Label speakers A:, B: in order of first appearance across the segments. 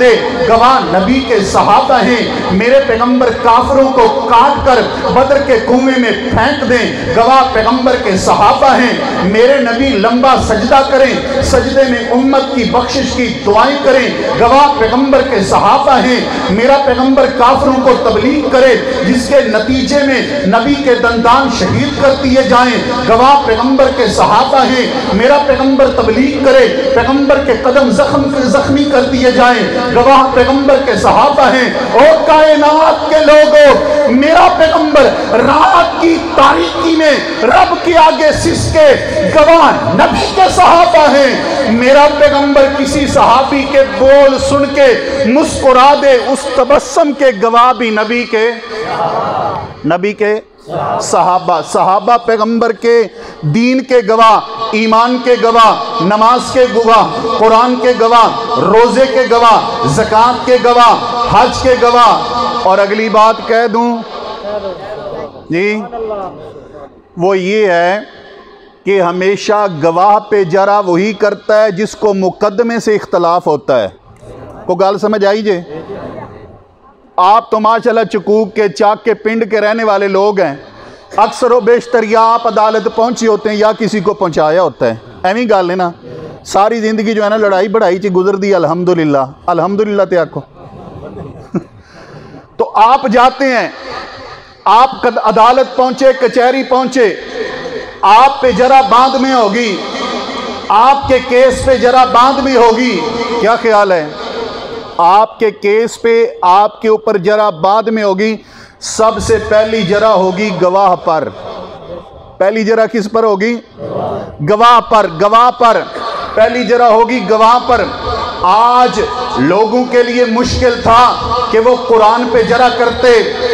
A: دے، گواہ نبی کے صحابہ ہیں، میرے پیغمبر کافروں کو کاٹ کر بدر کے کنویں میں پھینک دیں، گواہ پیغمبر کے صحابہ ہیں، میرے نبی لمبا سجدہ کریں، سجدے میں امت کی بخشش کی دعائیں کریں، گواہ پیغمبر کے صحابہ ہیں، میرا پیغمبر کافروں کو تبلیغ کرے جس کے نتیجے میں نبی کے دندان شہید کر دیے جائیں، گواہ پیغمبر کے صحابہ ہیں، میرا پیغمبر تبلیغ کرے پیغمبر کے قدم زخمی کر دیے جائیں، گواہ پیغمبر کے صحابہ ہیں۔ اور کائنات کے لوگوں، میرا پیغمبر رات کی تاریکی میں رب کے آگے سسکے، گواہ نبی کے صحابہ ہیں، میرا پیغمبر کسی صحابی کے بول سن کے مسکرا دے، اس تبسم کے گواہ بھی نبی کے صحابہ پیغمبر کے دین کے گواہ، ایمان کے گواہ، نماز کے گواہ، قرآن کے گواہ، روزے کے گواہ، زکوٰۃ کے گواہ، حج کے گواہ۔ اور اگلی بات کہہ دوں جی، وہ یہ ہے کہ ہمیشہ گواہ پہ جرا وہی کرتا ہے جس کو مقدمے سے اختلاف ہوتا ہے۔ کو گال سمجھ آئی جے؟ آپ تو ماشاءاللہ چکوک کے چاک کے پنڈ کے رہنے والے لوگ ہیں، اکثر و بیشتر یا آپ عدالت پہنچی ہوتے ہیں یا کسی کو پہنچایا ہوتا ہے، ایویں گال لینا ساری زندگی جو ہے نا لڑائی بڑھائی چی گزر دی، الحمدللہ الحمدللہ تے آکھو۔ تو آپ جاتے ہیں، آپ عدالت پہنچے، کچہری پہنچے، آپ پہ جرا باندھ میں ہوگی، آپ کے کیس پہ جرا باندھ میں ہوگی، کیا خیال ہے؟ آپ کے کیس پہ آپ کے اوپر جرا باندھ میں ہوگی، سب سے پہلی جرا ہوگی گواہ پر۔ پہلی جرا کس پر ہوگی؟ گواہ پر پہلی جرا ہوگی گواہ پر۔ آج لوگوں کے لیے مشکل تھا کہ وہ قرآن پہ جرا کرتے،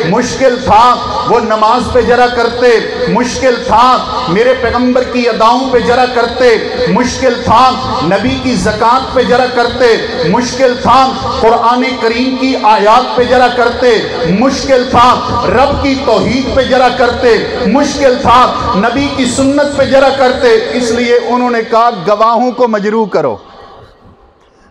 A: مشکل تھا وہ نماز پہ جرا کرتے، مشکل تھا میرے پیغمبر کی اداؤں پہ جرا کرتے، مشکل تھا نبی کی زکوٰۃ پہ جرا کرتے، مشکل تھا قرآن کریم کی آیات پہ جرا کرتے، مشکل تھا رب کی توحید پہ جرا کرتے، مشکل تھا نبی کی سنت پہ جرا کرتے۔ اس لیے انہوں نے کہا گواہوں کو مجروح کرو،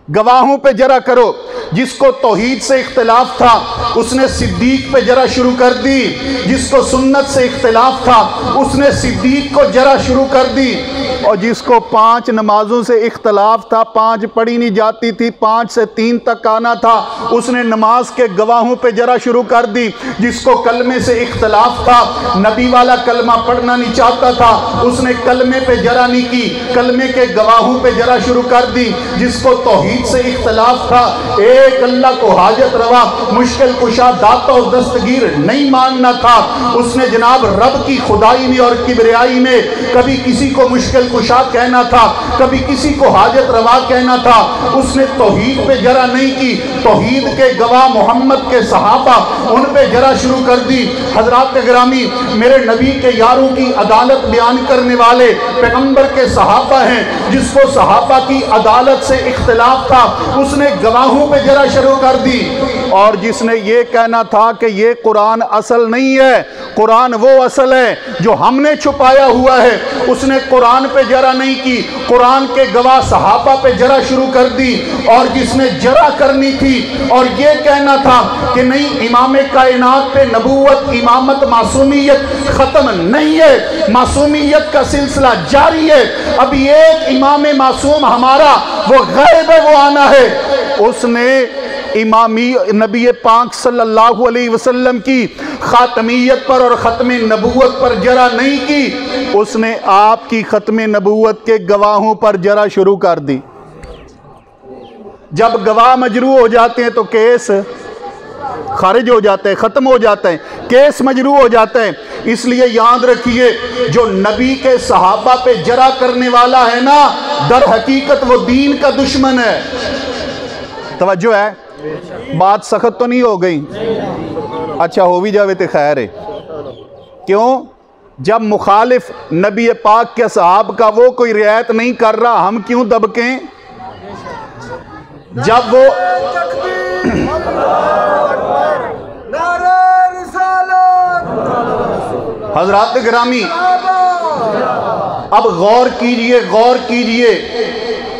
A: گواہوں پہ جرا کرو۔ جس کو توحید سے اختلاف تھا اس نے صدیق پہ جرا شروع کر دی، جس کو سنت سے اختلاف تھا اس نے صدیق کو جرا شروع کر دی، اور جس کو 5 نمازوں سے اختلاف تھا، 5 پڑھی نہیں جاتی تھی، 5 سے 3 تک آنا تھا، اس نے نماز کے گواہوں پہ جرا شروع کر دی۔ جس کو کلمے سے اختلاف تھا، نبی والا کلمہ پڑھنا نہیں چاہتا تھا، اس نے کلمے پہ جرا نہیں کی، کلمے کے گواہوں پہ جرا شروع کر دی۔ جس کو توحید سے اختلاف تھا، ایک اللہ کو حاجت روا، مشکل کشا، داتا و دستگیر نہیں ماننا تھا، اس نے جناب رب کی خدائی میں اور کبریائی میں کبھی کسی کو مشکل کشا کہنا تھا، کبھی کسی کو حاجت روا کہنا تھا، اس نے توحید پہ جرا نہیں کی۔ توحید کے گواہ محمد کے صحابہ، ان پہ جرا شروع کر دی۔ حضرات گرامی، میرے نبی کے یاروں کی عدالت بیان کرنے والے پیغمبر کے صحابہ ہیں، جس کو صحابہ کی عدالت سے اختلاف تھا اس نے گواہوں پہ جرا شروع کر دی۔ اور جس نے یہ کہنا تھا کہ یہ قرآن اصل نہیں ہے، قرآن وہ اصل ہے جو ہم نے چھپایا ہوا ہے، اس نے قرآن پہ جرا نہیں کی، قرآن کے گواہ صحابہ پہ جرا شروع کر دی۔ اور جس نے جرا کرنی تھی اور یہ کہنا تھا کہ نہیں، امام کائنات پہ نبوت، امامت، معصومیت ختم نہیں ہے، معصومیت کا سلسلہ جاری ہے، ابھی ایک امام معصوم ہمارا وہ غیب ہے، وہ آنا ہے، اس نے امامی نبی پاک صلی اللہ علیہ وسلم کی خاتمیت پر اور ختم نبوت پر جرا نہیں کی، اس نے آپ کی ختم نبوت کے گواہوں پر جرا شروع کر دی۔ جب گواہ مجروح ہو جاتے ہیں تو کیس خارج ہو جاتا ہے، ختم ہو جاتا ہے، کیس مجروح ہو جاتا ہے۔ اس لیے یاد رکھیے، جو نبی کے صحابہ پہ جرا کرنے والا ہے نا، در حقیقت وہ دین کا دشمن ہے۔ توجہ ہے؟ بات سخت تو نہیں ہو گئی؟ اچھا ہو بھی جاوے تے خیر ہے۔ کیوں؟ جب مخالف نبی پاک کے صحاب کا وہ کوئی رعایت نہیں کر رہا، ہم کیوں دبکیں؟ جب وہ حضرات گرامی اب غور کیجئے، غور کیجئے،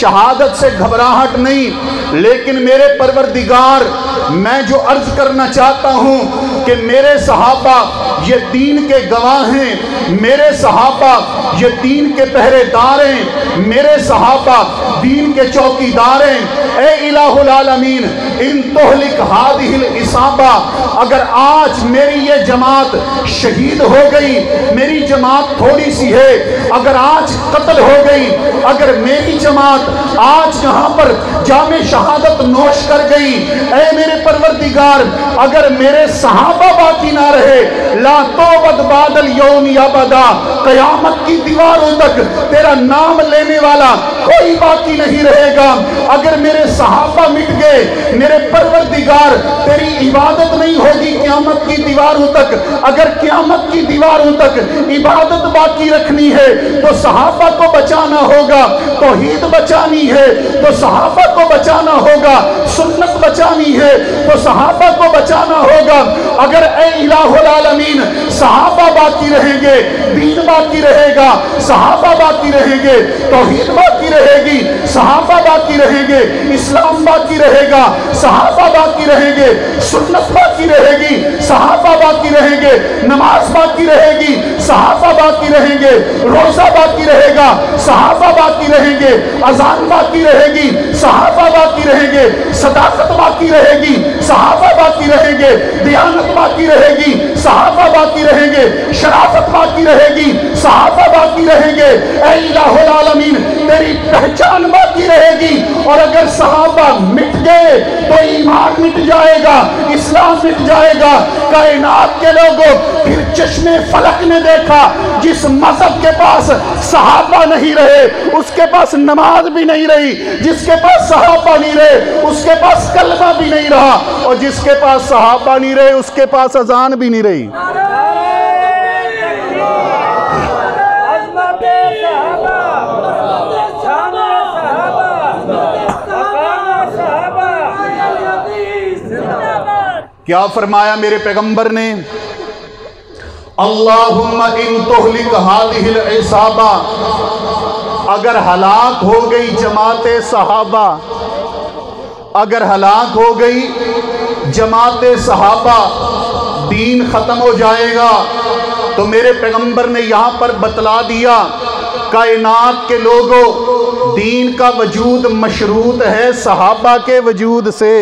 A: شہادت سے گھبراہٹ نہیں، لیکن میرے پروردگار میں جو عرض کرنا چاہتا ہوں کہ میرے صحابہ یہ دین کے گواہ ہیں، میرے صحابہ یہ دین کے پہرے دار ہیں، میرے صحابہ دین کے چوکیدار ہیں۔ اے الہ العالمین ان تہلک ہادہ العصابہ، اگر آج میری یہ جماعت شہید ہو گئی، میری جماعت تھوڑی سی ہے، اگر آج قتل ہو گئی، اگر میری جماعت آج یہاں پر جام شہادت نوش کر گئی، اے میرے پروردگار اگر میرے صحابہ باقی نہ رہے، لا توبت بعد اليوم ابدا، قیامت کی دیواروں تک تیرا نام لینے والا کوئی باقی نہیں رہے گا۔ اگر میرے صحابہ مٹ گئے، میرے پروردگار تیری عبادت نہیں ہوگی قیامت کی دیواروں تک۔ اگر قیامت کی دیواروں تک عبادت باقی رکھنی ہے تو صحابہ کو بچانا ہوگا، توحید بچانی ہے تو صحابہ کو بچانا ہوگا، سنت بچانی ہے تو صحابہ کو بچانا ہوگا۔ اگر اے الہ العالمین صحابہ باقی رہیں گے، دین باقی رہے گا، صحابہ باقی رہیں گے، توحید باقی رہے گی، صحابہ باقی رہیں گے، اسلام باقی رہے گا، صحابہ باقی رہیں گے، سنت باقی رہے گی، صحابہ باقی رہیں گے، نماز باقی رہے گی، صحابہ باقی رہیں گے، روزہ باقی رہے گا، صحابہ باقی رہیں گے، اذان باقی رہے گی، صحابہ باقی رہیں گے، صداقت باقی رہے گی، صحابہ باقی رہیں گے، دیانت باقی رہے گی، صحابہ باقی رہیں گے، شرافت باقی رہے گی، صحابہ باقی رہیں گے۔ اے الہ العالمین تیری پہچان باقی رہے گی، اور اگر صحابہ مٹ گئے تو ایمان مٹ جائے گا، اسلام مٹ جائے گا۔ کائنات کے لوگوں پھر چشم فلک نے دیکھا جس مذہب کے پاس صحابہ نہیں رہے اس کے پاس نماز بھی نہیں رہی، جس کے پاس صحابہ نہیں رہے اس کے پاس کلمہ بھی نہیں رہا، اور جس کے پاس صحابہ نہیں رہے اس کے پاس اذان بھی نہیں رہی۔ کیا فرمایا میرے پیغمبر نے؟ اللہم ان تہلک ہذہ العصابہ، اگر ہلاک ہو گئی جماعت صحابہ، اگر ہلاک ہو گئی جماعت صحابہ، دین ختم ہو جائے گا۔ تو میرے پیغمبر نے یہاں پر بتلا دیا کائنات کے لوگوں دین کا وجود مشروط ہے صحابہ کے وجود سے،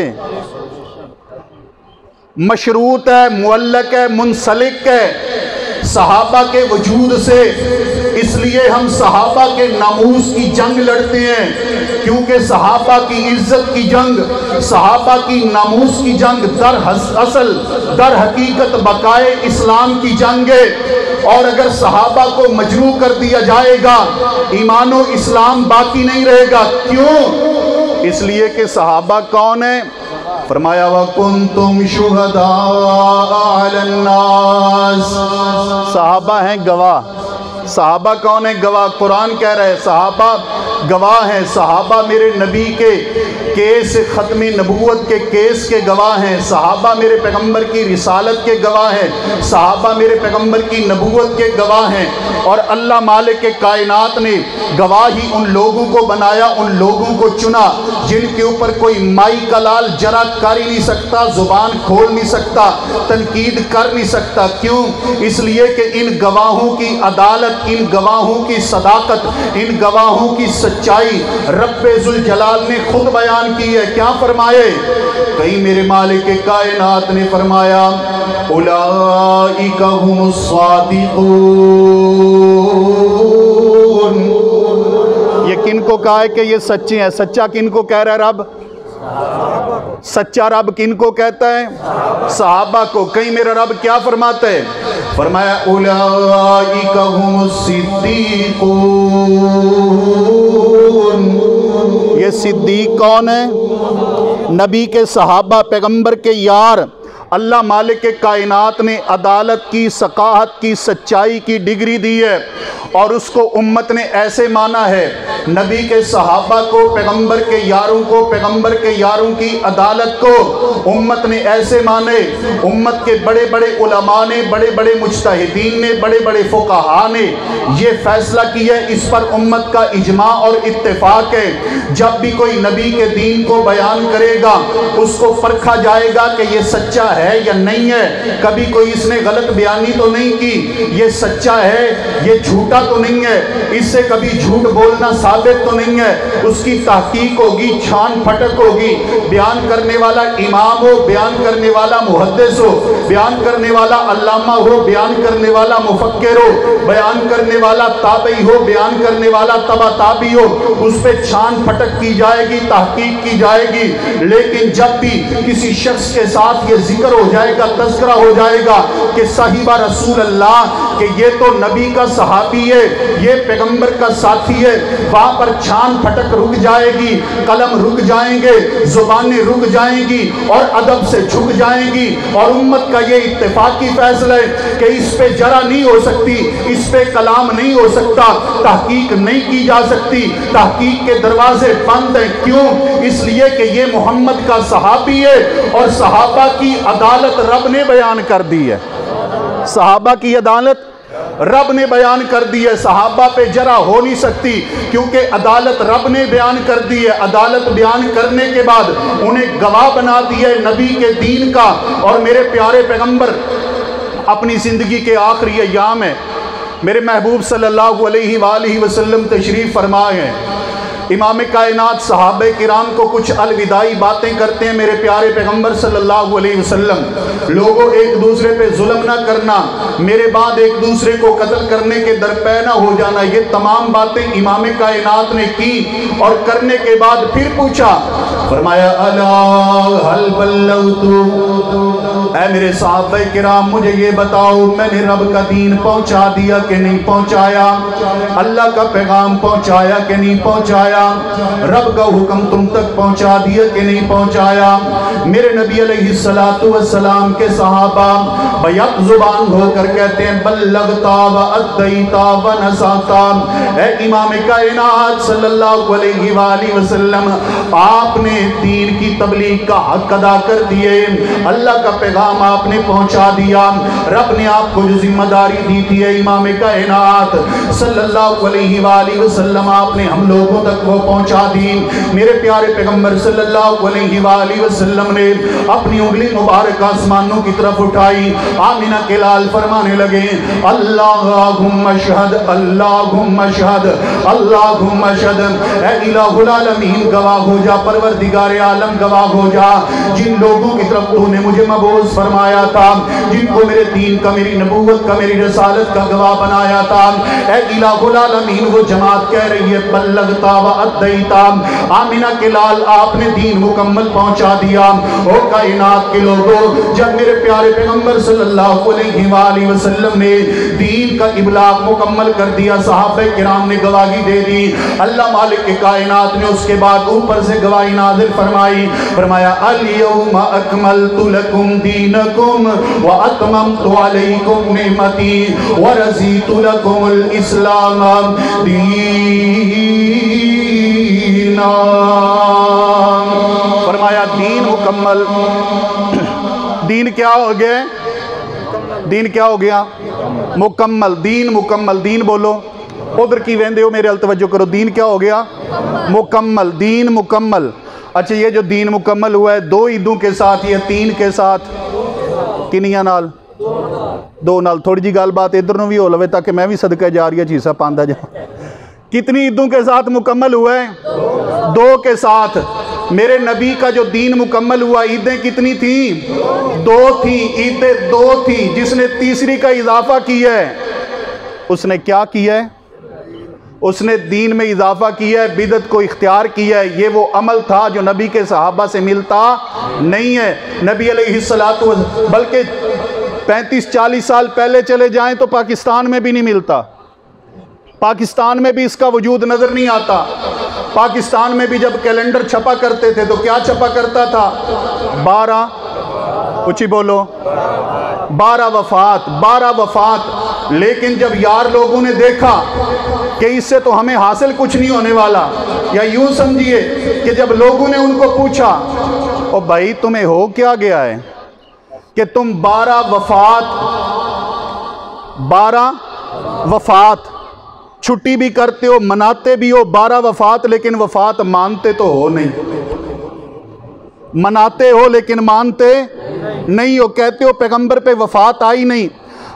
A: مشروط ہے، معلق ہے، منسلک ہے صحابہ کے وجود سے۔ اس لیے ہم صحابہ کے ناموس کی جنگ لڑتے ہیں، کیونکہ صحابہ کی عزت کی جنگ، صحابہ کی ناموس کی جنگ در حقیقت بقائے اسلام کی جنگ ہے۔ اور اگر صحابہ کو مجروح کر دیا جائے گا ایمان و اسلام باقی نہیں رہے گا۔ کیوں؟ اس لیے کہ صحابہ کون ہیں؟ فرمایا وَكُنْتُمْ شُهَدَاءَ عَلَى النَّاسِ، صحابہ ہیں گواہ۔ صحابہ کون ہیں؟ گواہ۔ قرآن کہہ رہے ہیں صحابہ گواہ ہیں، صحابہ میرے نبی کے کیس ختم نبوت کے کیس کے گواہ ہیں، صحابہ میرے پیغمبر کی رسالت کے گواہ ہیں، صحابہ میرے پیغمبر کی نبوت کے گواہ ہیں۔ اور اللہ مالک کائنات نے گواہی ان لوگوں کو بنایا، ان لوگوں کو چنا جن کے اوپر کوئی مائی کا لال جرا کر ہی نہیں سکتا، زبان کھول نہیں سکتا، تنقید کر نہیں سکتا۔ کیوں؟ اس لیے کہ ان گواہوں کی عدالت، ان گواہوں کی صداقت، ان گواہوں کی سچائی رب ذوالجلال نے خود بیان کی ہے۔ کیا فرمائے؟ کہیں میرے مالک کائنات نے فرمایا اولئک هم الصادقون۔ یہ کن کو کہا ہے کہ یہ سچے ہیں؟ سچا کن کو کہہ رہا ہے رب؟ سچا رب کن کو کہتا ہے؟ صحابہ کو۔ کہیں میرا رب کیا فرماتا ہے؟ فرمایا اولئک هم الصدیقون۔ یہ صدیق کون ہے؟ نبی کے صحابہ، پیغمبر کے یار، اللہ مالک کائنات نے عدالت کی، ثقافت کی، سچائی کی ڈگری دی ہے، اور اس کو امت نے ایسے مانا ہے۔ نبی کے صحابہ کو، پیغمبر کے یاروں کو، پیغمبر کے یاروں کی عدالت کو امت نے ایسے مانے۔ امت کے بڑے بڑے علماء نے، بڑے بڑے مجتہدین نے، بڑے بڑے فقہاء نے یہ فیصلہ کیا ہے، اس پر امت کا اجماع اور اتفاق ہے، جب بھی کوئی نبی کے دین کو بیان کرے گا اس کو پرکھا جائے گا کہ یہ سچا ہے یا نہیں ہے، کبھی کوئی اس نے غلط بیانی تو نہیں کی، یہ سچا ہے، یہ جھوٹا تو نہیں ہے، اس سے کبھی جھوٹ بولنا ثابت تو نہیں ہے، اس کی تحقیق ہوگی، چھان پھٹک ہوگی، بیان کرنے والا امام ہو، بیان کرنے والا محدث ہو، بیان کرنے والا علامہ ہو، بیان کرنے والا مفکر ہو، بیان کرنے والا تابعی ہو، بیان کرنے والا تبع تابعی ہو، اس پہ چھان پھٹک کی جائے گی، تحقیق کی جائے گی۔ لیکن جب بھی کسی شخص کے ساتھ یہ ذکر ہو جائے گا، تذکرہ ہو جائے گا کہ صحیبہ رسول اللہ، کہ یہ تو نبی کا صحابی ہے، یہ پیغمبر کا ساتھی ہے، وہاں پر چھان پھٹک رک جائے گی، قلم رک جائیں گے، زبانیں رک جائیں گی اور ادب سے جھک جائیں گی، اور امت کا یہ اتفاقی فیصلہ ہے کہ اس پہ جرا نہیں ہو سکتی، اس پہ کلام نہیں ہو سکتا، تحقیق نہیں کی جا سکتی، تحقیق کے دروازے بند ہیں۔ کیوں؟ اس لیے کہ یہ محمد کا صحابی ہے، اور صحابہ کی عدالت رب نے بیان کر دی ہے، صحابہ کی عدالت رب نے بیان کر دی ہے، صحابہ پہ جرا ہو نہیں سکتی، کیونکہ عدالت رب نے بیان کر دی ہے۔ عدالت بیان کرنے کے بعد انہیں گواہ بنا دیا ہے نبی کے دین کا، اور میرے پیارے پیغمبر اپنی زندگی کے آخری ایام ہیں، میرے محبوب صلی اللہ علیہ وآلہ وسلم تشریف فرمائے ہیں، امام کائنات صحابہ کرام کو کچھ الوداعی باتیں کرتے ہیں، میرے پیارے پیغمبر صلی اللہ علیہ وسلم، لوگوں ایک دوسرے پہ ظلم نہ کرنا، میرے بعد ایک دوسرے کو قتل کرنے کے درپے نہ ہو جانا، یہ تمام باتیں امام کائنات نے کی، اور کرنے کے بعد پھر پوچھا، فرمایا الا هل بلغت، اے میرے صحابہ کرام مجھے یہ بتاؤ میں نے رب کا دین پہنچا دیا کہ نہیں پہنچایا، اللہ کا پیغام پہنچایا کہ نہیں پہنچایا، رب کا حکم تم تک پہنچا دیا کہ نہیں پہنچایا؟ میرے نبی علیہ السلام کے صحابہ بیک زبان ہو کر کہتے ہیں بلغتا و ادیتا و نصحتا، اے امام کائنات صلی اللہ علیہ وآلہ وسلم، آپ نے دین کی تبلیغ کا حق ادا کر دیے، اللہ کا پیغام آپ نے پہنچا دیا، رب نے آپ کو جو ذمہ داری دی تھی ہے امام کائنات صلی اللہ علیہ وآلہ وسلم، آپ نے ہم لوگوں تک وہ پہنچا دی۔ میرے پیارے پیغمبر صلی اللہ علیہ وآلہ وسلم نے اپنی انگلی مبارک آسمانوں کی طرف اٹھائی، آمینہ کے لال فرمانے لگے اللہم اشہد اللہم اشہد اللہم اشہد، اے الہ العالمین گواہ ہو جا، پروردگار عالم گواہ ہو جا، جن لوگوں کی طرف تو نے مجھے مبعوث فرمایا تھا، جن کو میرے دین کا، میری نبوت کا، میری رسالت کا گواہ بنایا تھا، اے الہ العالمین وہ جماعت کہہ رہی ہے بلغتا و ادیتا، آمینہ کے لال آپ نے دین مکمل پہنچا دیا۔ او کائنات کے لوگوں، جب میرے پیارے پیغمبر صلی اللہ علیہ وآلہ وسلم نے دین کا ابلاغ مکمل کر دیا، صحابہ کرام نے گواہی دے دی، اللہ مالک کائنات نے اس کے بعد اوپر سے گواہی نازل فرمائی، فرمایا الیوم اکملت لکم دینکم واتممت علیکم نعمتی ورضیت لکم الاسلام دینا، فرمایا دین مکمل، دین کیا ہو گیا؟ دین کیا ہو گیا؟ مکمل، دین مکمل، دین بولو، ادھر کی ویندے ہو میرے التوجہ کرو، دین کیا ہو گیا؟ مکمل، دین مکمل۔ اچھا یہ جو دین مکمل ہوا ہے دو عیدوں کے ساتھ یا تین کے ساتھ؟ کنیاں نال؟ دو نال، تھوڑی جی گل بات ادھر نو بھی ہو لوے تاکہ میں بھی صدقہ جاریہ چیزا پاندا جا۔ کتنی عیدوں کے ساتھ مکمل ہوا ہے؟ دو کے ساتھ۔ میرے نبی کا جو دین مکمل ہوا عیدیں کتنی تھیں؟ دو تھیں، عیدیں دو تھیں، جس نے تیسری کا اضافہ کیا ہے اس نے کیا کیا ہے؟ اس نے دین میں اضافہ کیا ہے، بدعت کو اختیار کیا ہے۔ یہ وہ عمل تھا جو نبی کے صحابہ سے ملتا نہیں ہے۔ نبی علیہ السلام، بلکہ 35-40 سال پہلے چلے جائیں تو پاکستان میں بھی نہیں ملتا، پاکستان میں بھی اس کا وجود نظر نہیں آتا۔ پاکستان میں بھی جب کیلنڈر چھپا کرتے تھے تو کیا چھپا کرتا تھا؟ اچھی بولو 12 وفات لیکن جب یار لوگوں نے دیکھا کہ اس سے تو ہمیں حاصل کچھ نہیں ہونے والا، یا یوں سمجھیے کہ جب لوگوں نے ان کو پوچھا او بھائی تمہیں ہو کیا گیا ہے کہ تم 12 وفات چھٹی بھی کرتے ہو، مناتے بھی ہو 12 وفات، لیکن وفات مانتے تو ہو نہیں، مناتے ہو لیکن مانتے نہیں ہو، کہتے ہو پیغمبر پہ وفات آئی نہیں،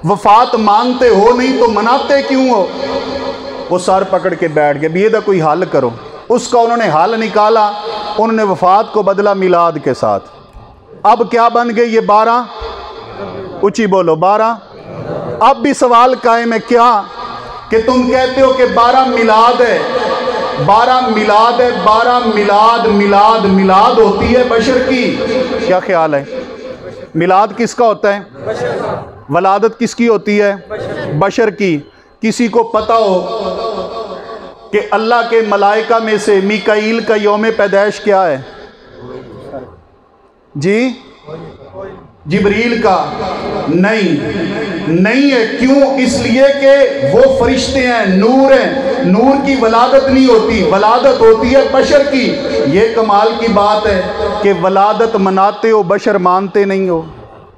A: وفات مانتے ہو نہیں تو مناتے کیوں ہو؟ وہ سر پکڑ کے بیٹھ گئے، یہ دا کوئی حل کرو۔ اس کا انہوں نے حل نکالا، انہوں نے وفات کو بدلا میلاد کے ساتھ۔ اب کیا بن گئے یہ 12؟ اچھی بولو 12۔ اب بھی سوال قائم ہے کیا کہ تم کہتے ہو کہ 12 میلاد ہے، 12 میلاد ہے، 12 میلاد ہوتی ہے بشر کی، کیا خیال ہے؟ میلاد کس کا ہوتا ہے؟ ولادت کس کی ہوتی ہے؟ بشر کی۔ کسی کو پتہ ہو کہ اللہ کے ملائکہ میں سے میکائیل کا یوم پیدائش کیا ہے؟ جی جبریل کا نہیں ہے۔ کیوں؟ اس لیے کہ وہ فرشتے ہیں، نور ہیں، نور کی ولادت نہیں ہوتی، ولادت ہوتی ہے بشر کی۔ یہ کمال کی بات ہے کہ ولادت مناتے ہو، بشر مانتے نہیں ہو۔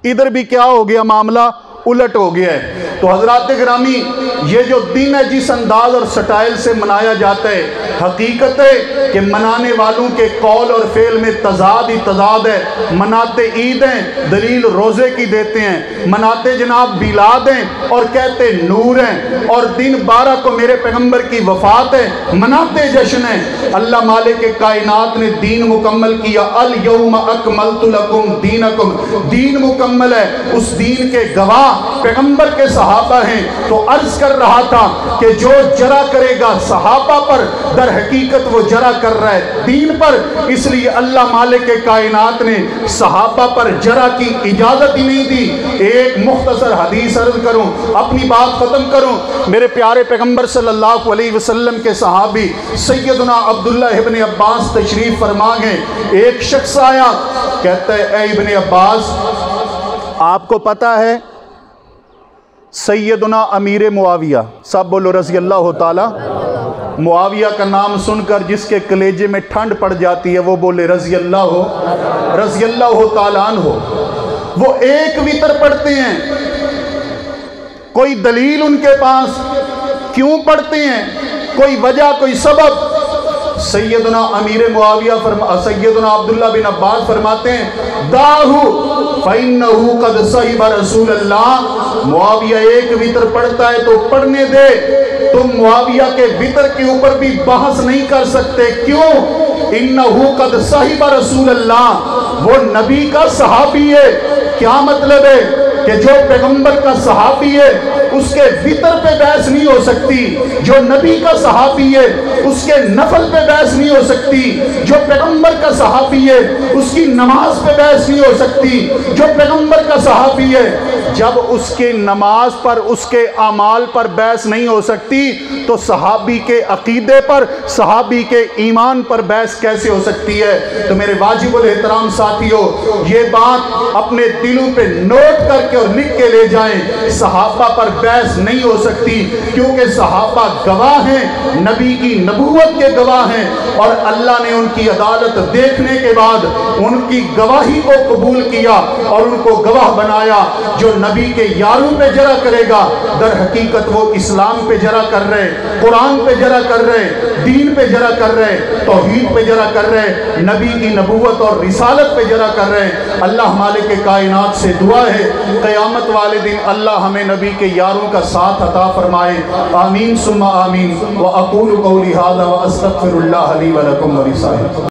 A: ادھر بھی کیا ہو گیا؟ معاملہ الٹ ہو گیا ہے۔ تو حضرات گرامی، یہ جو دن ہے جس انداز اور سٹائل سے منایا جاتا ہے، حقیقت ہے کہ منانے والوں کے قول اور فعل میں تضاد ہی تضاد ہے۔ مناتے عید ہیں، دلیل روزے کی دیتے ہیں، مناتے جناب میلاد ہیں اور کہتے نور ہیں، اور دن 12 کو میرے پیغمبر کی وفات ہے، مناتے جشن ہیں۔ اللہ مالک کائنات نے دین مکمل کیا، الیوم اکملت لکم دینکم، دین مکمل ہے۔ اس دین کے گواہ پیغمبر کے صحابہ ہیں۔ تو عرض کر رہا تھا کہ جو جرا کرے گا صحابہ پر، در حقیقت وہ جرا کر رہا ہے دین پر۔ اس لیے اللہ مالک کائنات نے صحابہ پر جرا کی اجازت ہی نہیں دی۔ ایک مختصر حدیث عرض کروں، اپنی بات ختم کروں۔ میرے پیارے پیغمبر صلی اللہ علیہ وسلم کے صحابی سیدنا عبداللہ ابن عباس تشریف فرما گئے۔ ایک شخص آیا، کہتا ہے اے ابن عباس، آپ کو پتہ ہے سیدنا امیر معاویہ، سب بولو رضی اللہ تعالی، معاویہ کا نام سن کر جس کے کلیجے میں ٹھنڈ پڑ جاتی ہے وہ بولے رضی اللہ تعالیٰ عنہ۔ وہ ایک وتر پڑھتے ہیں، کوئی دلیل ان کے پاس؟ کیوں پڑھتے ہیں؟ کوئی وجہ، کوئی سبب؟ سیدنا امیر معاویہ سیدنا عبداللہ بن عباس فرماتے ہیں داہو فَإِنَّهُ قَدْ صَحِبَ رسول اللہ، معاویہ ایک وتر پڑھتا ہے تو پڑھنے دے۔ تم معاویہ کے وتر کے اوپر بھی بحث نہیں کر سکتے، کیوں؟ اِنَّهُ قَدْ صَحِبَ رسول اللہ، وہ نبی کا صحابی ہے۔ کیا مطلب ہے؟ کہ جو پیغمبر کا صحابی ہے اس کے وتر پہ بحث نہیں ہو سکتی، جو نبی کا صحابی ہے اس کے نفل پہ بحث نہیں ہو سکتی، جو پیغمبر کا صحابی ہے اس کی نماز پہ بحث نہیں ہو سکتی، جو پیغمبر کا صحابی ہے جب اس کے نماز پر، اس کے اعمال پر بحث نہیں ہو سکتی تو صحابی کے عقیدے پر، صحابی کے ایمان پر بحث کیسے ہو سکتی ہے؟ تو میرے واجب الاحترام ساتھیوں، یہ بات اپنے دلوں پہ نوٹ کر کے اور لکھ کے لے جائیں، صحابہ پر بحث نہیں ہو سکتی، کیونکہ صحابہ گواہ ہیں، نبی کی نبوت کے گواہ ہیں، اور اللہ نے ان کی عدالت دیکھنے کے بعد ان کی گواہی کو قبول کیا اور ان کو گواہ بنایا۔ جو نبی کے یاروں پہ جرا کرے گا در حقیقت وہ اسلام پہ جرا کر رہے، قرآن پہ جرا کر رہے، دین پہ جرا کر رہے، توحید پہ جرا کر رہے، نبی کی نبوت اور رسالت پہ جرا کر رہے۔ اللہ مالک کائنات سے دعا ہے قیامت والے دن اللہ ہمیں نبی کے یاروں کا ساتھ عطا فرمائے، آمین ثم آمین۔ وَأَقُولُ قَوْلِي هَذَا وَأَسْتَغْفِرُ اللَّهَ لِي وَلَكُمْ وَلِسَائِرِ